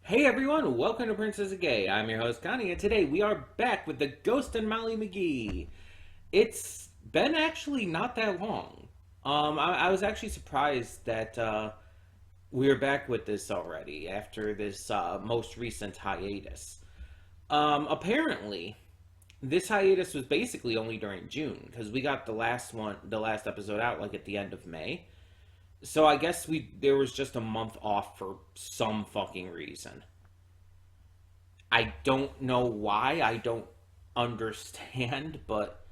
Hey everyone, welcome to Princess of Gay. I'm your host Connie, and today we are back with the Ghost and Molly McGee. It's been actually not that long. I was actually surprised that we are back with this already after this most recent hiatus. Apparently, this hiatus was basically only during June because we got the last episode out like at the end of May. So I guess there was just a month off for some fucking reason. I don't know why. I don't understand, but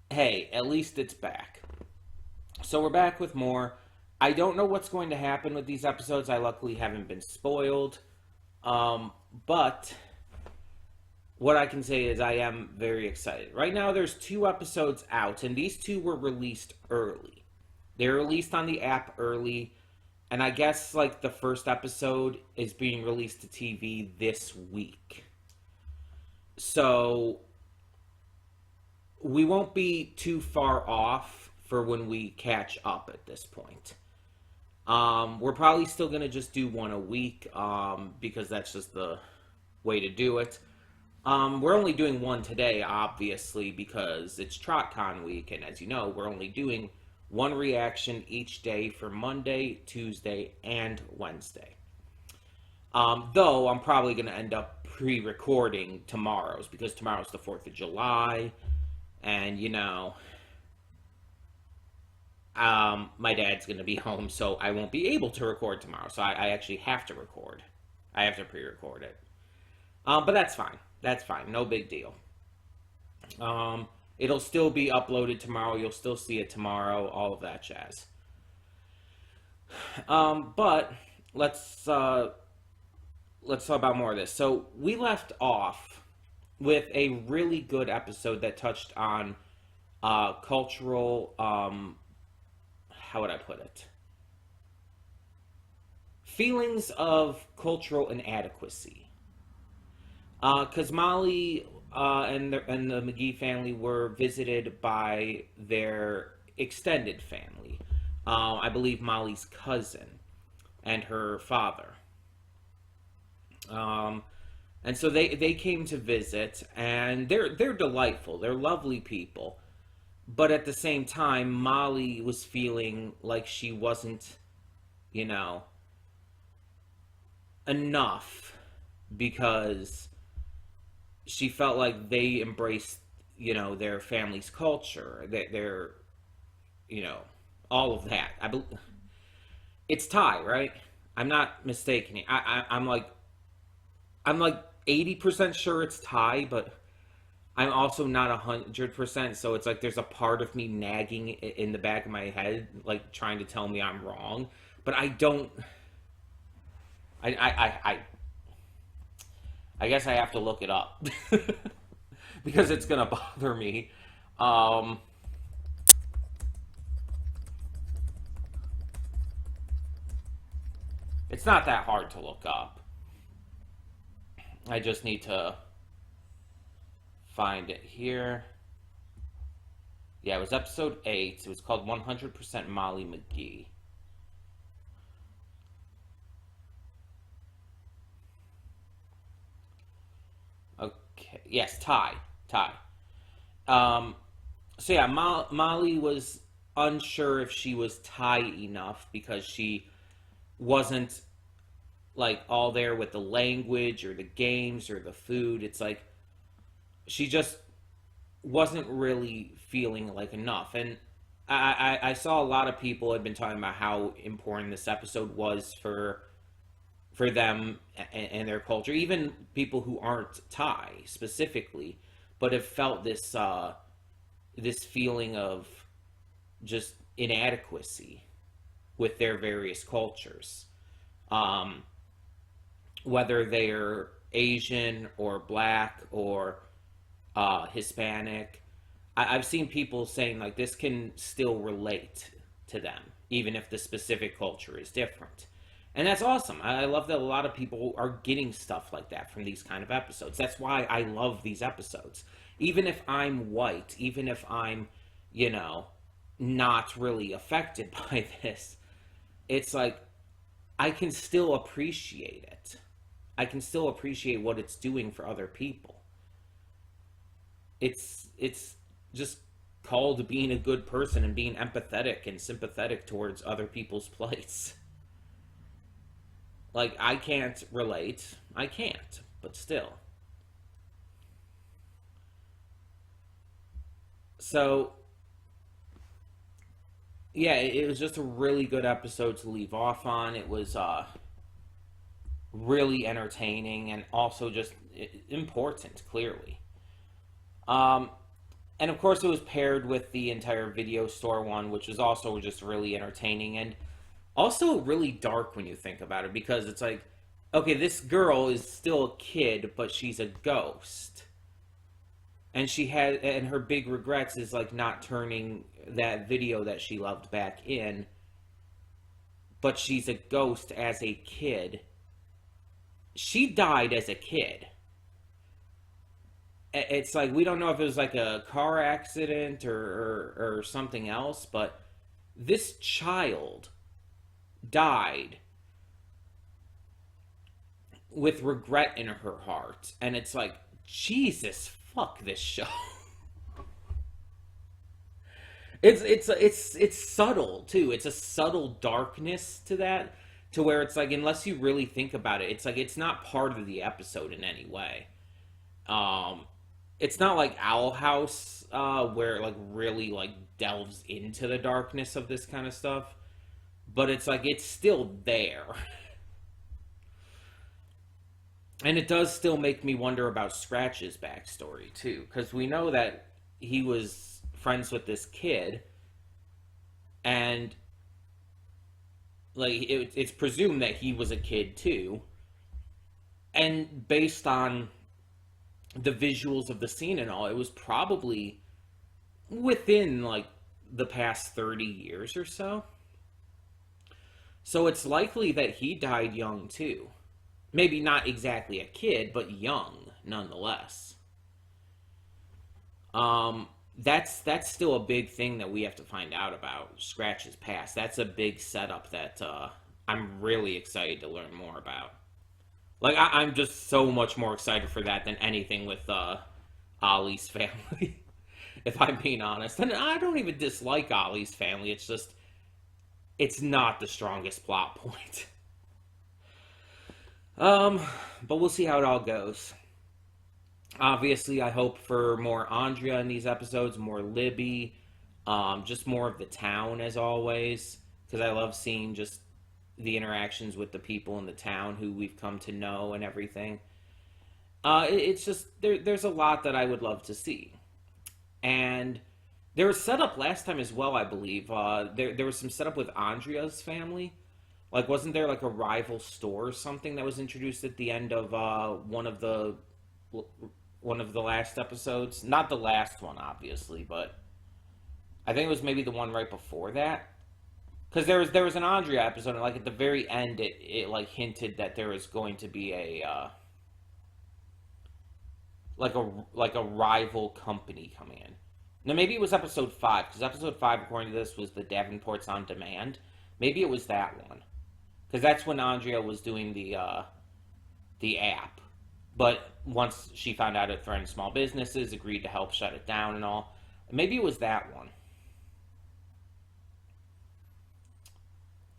hey, at least it's back. So we're back with more. I don't know what's going to happen with these episodes. I luckily haven't been spoiled. But what I can say is I am very excited. Right now, there's two episodes out, and these two were released early. They were released on the app early, and I guess like the first episode is being released to TV this week. So we won't be too far off for when we catch up at this point. We're probably still gonna just do one a week because that's just the way to do it. We're only doing one today, obviously, because it's TrotCon week, and as you know, we're only doing one reaction each day for Monday, Tuesday, and Wednesday. Though I'm probably going to end up pre-recording tomorrow's because tomorrow's the 4th of July, and my dad's going to be home, so I won't be able to record tomorrow. So I actually have to record. I have to pre-record it. But that's fine. That's fine. No big deal. It'll still be uploaded tomorrow. You'll still see it tomorrow. All of that jazz. But let's talk about more of this. So we left off with a really good episode that touched on cultural. How would I put it? Feelings of cultural inadequacy. Because Molly and the McGee family were visited by their extended family. I believe Molly's cousin and her father. And so they came to visit, and they're delightful. They're lovely people. But at the same time, Molly was feeling like she wasn't, enough because she felt like they embraced, their family's culture, their all of that. It's Thai, right? I'm not mistaken. I'm like 80% sure it's Thai, but I'm also not 100%. So it's like there's a part of me nagging in the back of my head, like trying to tell me I'm wrong, but I don't. I guess I have to look it up because it's gonna bother me. It's not that hard to look up. I just need to find it here. Yeah, it was episode 8. It was called 100% Molly McGee. Okay. Yes, Thai. Thai. Um, so yeah, Molly was unsure if she was Thai enough because she wasn't like all there with the language or the games or the food. It's like she just wasn't really feeling like enough. And I saw a lot of people had been talking about how important this episode was for them and their culture, even people who aren't Thai specifically, but have felt this feeling of just inadequacy with their various cultures, whether they're Asian or Black or Hispanic. I've seen people saying like this can still relate to them, even if the specific culture is different. And that's awesome. I love that a lot of people are getting stuff like that from these kind of episodes. That's why I love these episodes. Even if I'm white, even if I'm, not really affected by this, it's like I can still appreciate it. I can still appreciate what it's doing for other people. It's just called being a good person and being empathetic and sympathetic towards other people's plights. Like, I can't relate. I can't, but still. So, yeah, it was just a really good episode to leave off on. It was really entertaining and also just important, clearly. Um, and of course, it was paired with the entire video store one, which was also just really entertaining and also really dark when you think about it, because it's like, okay, this girl is still a kid, but she's a ghost. And her big regrets is like not turning that video that she loved back in, but she's a ghost as a kid. She died as a kid. It's like, we don't know if it was like a car accident or something else, but this child died with regret in her heart. And it's like, Jesus, fuck this show. It's subtle too. It's a subtle darkness to that, to where it's like, unless you really think about it, it's like it's not part of the episode in any way. Um, it's not like Owl House, where it like really like delves into the darkness of this kind of stuff, but it's like it's still there. And it does still make me wonder about Scratch's backstory too, because we know that he was friends with this kid, and like it's presumed that he was a kid too. And based on the visuals of the scene and all, it was probably within like the past 30 years or so. So it's likely that he died young too. Maybe not exactly a kid, but young nonetheless. That's still a big thing that we have to find out about Scratch's past. That's a big setup that I'm really excited to learn more about. Like, I'm just so much more excited for that than anything with Ollie's family, if I'm being honest. And I don't even dislike Ollie's family. It's just, it's not the strongest plot point. But we'll see how it all goes. Obviously, I hope for more Andrea in these episodes, more Libby, just more of the town as always, because I love seeing just the interactions with the people in the town who we've come to know and everything. It's just, there's a lot that I would love to see. And there was setup last time as well, I believe. There was some setup with Andrea's family. Like, wasn't there like a rival store or something that was introduced at the end of one of the last episodes? Not the last one, obviously, but I think it was maybe the one right before that. Because there was an Andrea episode, and like at the very end, it like hinted that there was going to be a like a rival company coming in. Now maybe it was episode 5, because episode 5, according to this, was the Davenports on Demand. Maybe it was that one, because that's when Andrea was doing the app. But once she found out it threatened small businesses, agreed to help shut it down and all. Maybe it was that one.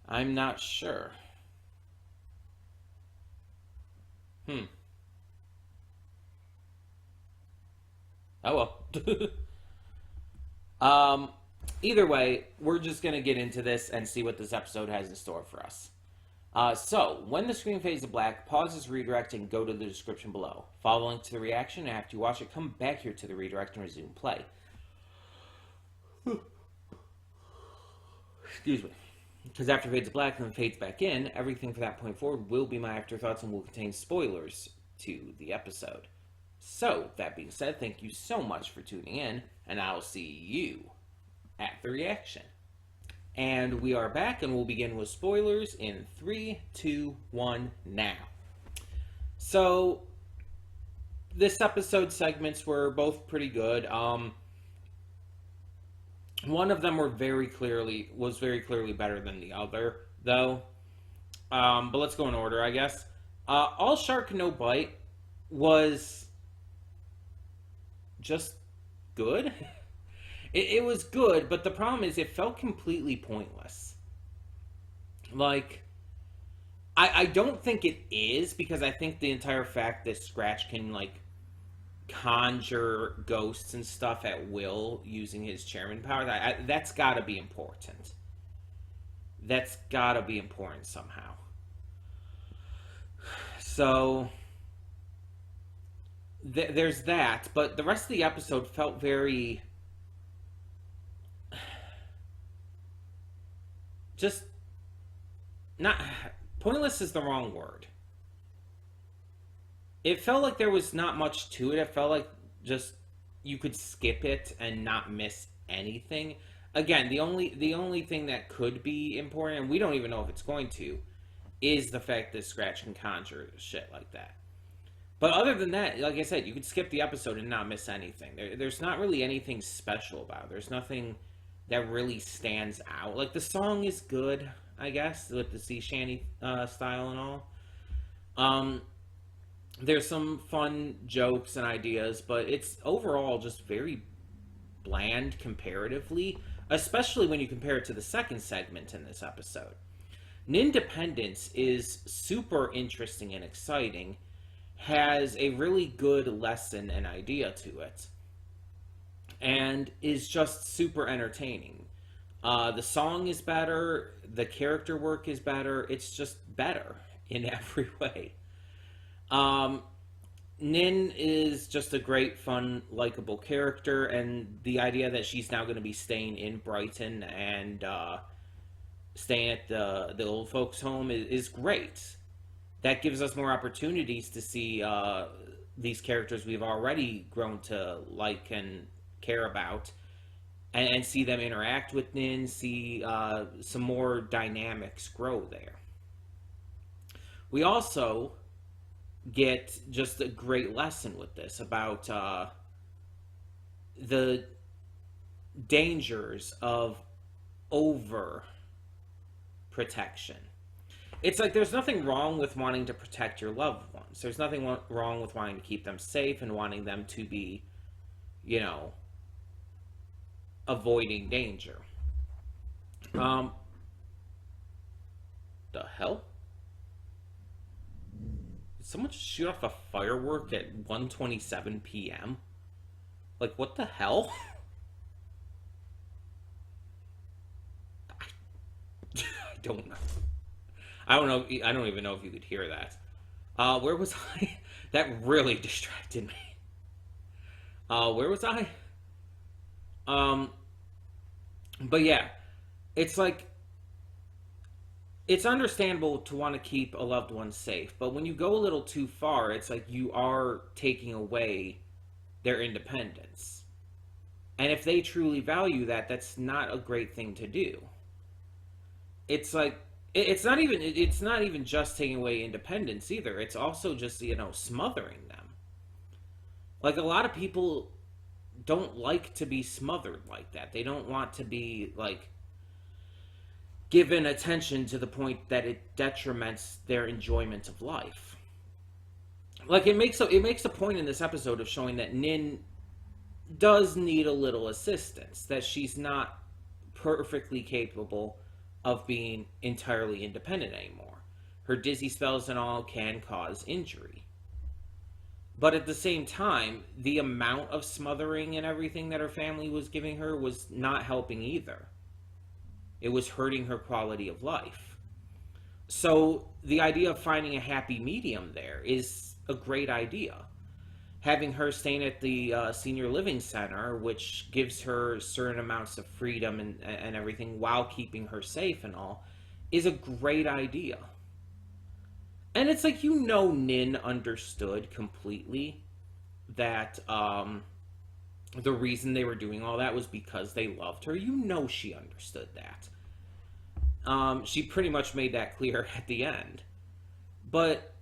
I'm not sure. Oh well. Either way, we're just going to get into this and see what this episode has in store for us. So, when the screen fades to black, pause this redirect and go to the description below. Follow the link to the reaction, and after you watch it, come back here to the redirect and resume play. Excuse me. Because after it fades to black and then fades back in, everything from that point forward will be my afterthoughts and will contain spoilers to the episode. So, that being said, thank you so much for tuning in, and I'll see you at the reaction. And we are back, and we'll begin with spoilers in 3, 2, 1, now. So, this episode segments were both pretty good. One of them was very clearly better than the other, though. But let's go in order, I guess. All Shark No Bite was just good. It was good, but the problem is it felt completely pointless. Like, I don't think it is, because I think the entire fact that Scratch can, like, conjure ghosts and stuff at will using his chairman powers, that's gotta be important. That's gotta be important somehow. So, there's that, but the rest of the episode felt very. Just. Not. Pointless is the wrong word. It felt like there was not much to it. It felt like just you could skip it and not miss anything. Again, the only thing that could be important, and we don't even know if it's going to, is the fact that Scratch can conjure shit like that. But other than that, like I said, you could skip the episode and not miss anything. There's not really anything special about it. There's nothing that really stands out. Like, the song is good, I guess, with the sea shanty style and all. Um, there's some fun jokes and ideas, but it's overall just very bland comparatively, especially when you compare it to the second segment in this episode. Nindependence is super interesting and exciting, has a really good lesson and idea to it, and is just super entertaining. The song is better, the character work is better, it's just better in every way. Um, Nin is just a great, fun, likable character, and the idea that she's now going to be staying in Brighton and staying at the old folks' home is great. That gives us more opportunities to see these characters we've already grown to like and care about, and see them interact with Nin, see some more dynamics grow there. We also get just a great lesson with this about the dangers of over protection. It's like there's nothing wrong with wanting to protect your loved ones. There's nothing wrong with wanting to keep them safe and wanting them to be, you know, avoiding danger. Um, the hell? Did someone just shoot off a firework at 1:27 p.m.? Like, what the hell? I don't know. I don't know. I don't even know if you could hear that. Where was I? That really distracted me. Where was I? Um, but yeah, it's like it's understandable to want to keep a loved one safe, but when you go a little too far, it's like you are taking away their independence. And if they truly value that, that's not a great thing to do. It's like it's not even just taking away independence either. It's also just, smothering them. Like, a lot of people don't like to be smothered like that. They don't want to be, like, given attention to the point that it detriments their enjoyment of life. Like, it makes a point in this episode of showing that Nin does need a little assistance, that she's not perfectly capable of being entirely independent anymore. Her dizzy spells and all can cause injury. But at the same time, the amount of smothering and everything that her family was giving her was not helping either. It was hurting her quality of life. So the idea of finding a happy medium there is a great idea. Having her staying at the senior living center, which gives her certain amounts of freedom and everything while keeping her safe and all, is a great idea. And it's like, Nin understood completely that the reason they were doing all that was because they loved her. She understood that. She pretty much made that clear at the end. But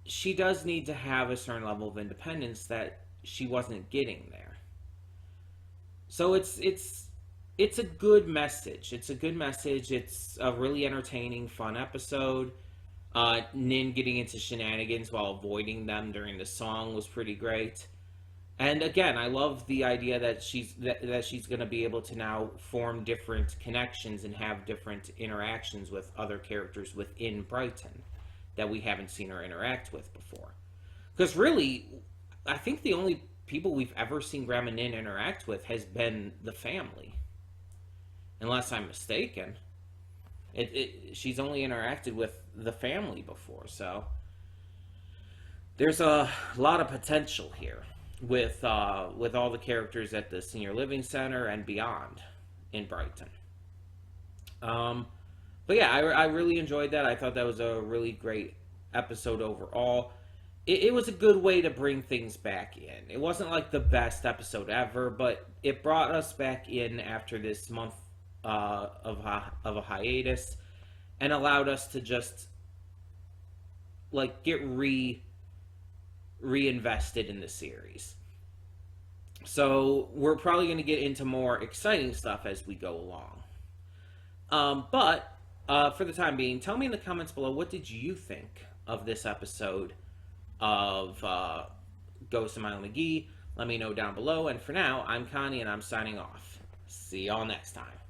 she does need to have a certain level of independence that she wasn't getting there. So it's a good message. It's a good message. It's a really entertaining, fun episode. Nin getting into shenanigans while avoiding them during the song was pretty great. And again, I love the idea that she's going to be able to now form different connections and have different interactions with other characters within Brighton that we haven't seen her interact with before. Because really, I think the only people we've ever seen Grandma Nin interact with has been the family, unless I'm mistaken. She's only interacted with the family before, so there's a lot of potential here with all the characters at the senior living center and beyond in Brighton. But yeah, I really enjoyed that. I thought that was a really great episode overall. It was a good way to bring things back in. It wasn't like the best episode ever, but it brought us back in after this month of a hiatus and allowed us to just like get reinvested in the series. So we're probably going to get into more exciting stuff as we go along. But for the time being, tell me in the comments below, what did you think of this episode of Ghost of Milo McGee? Let me know down below. And for now, I'm Connie, and I'm signing off. See y'all next time.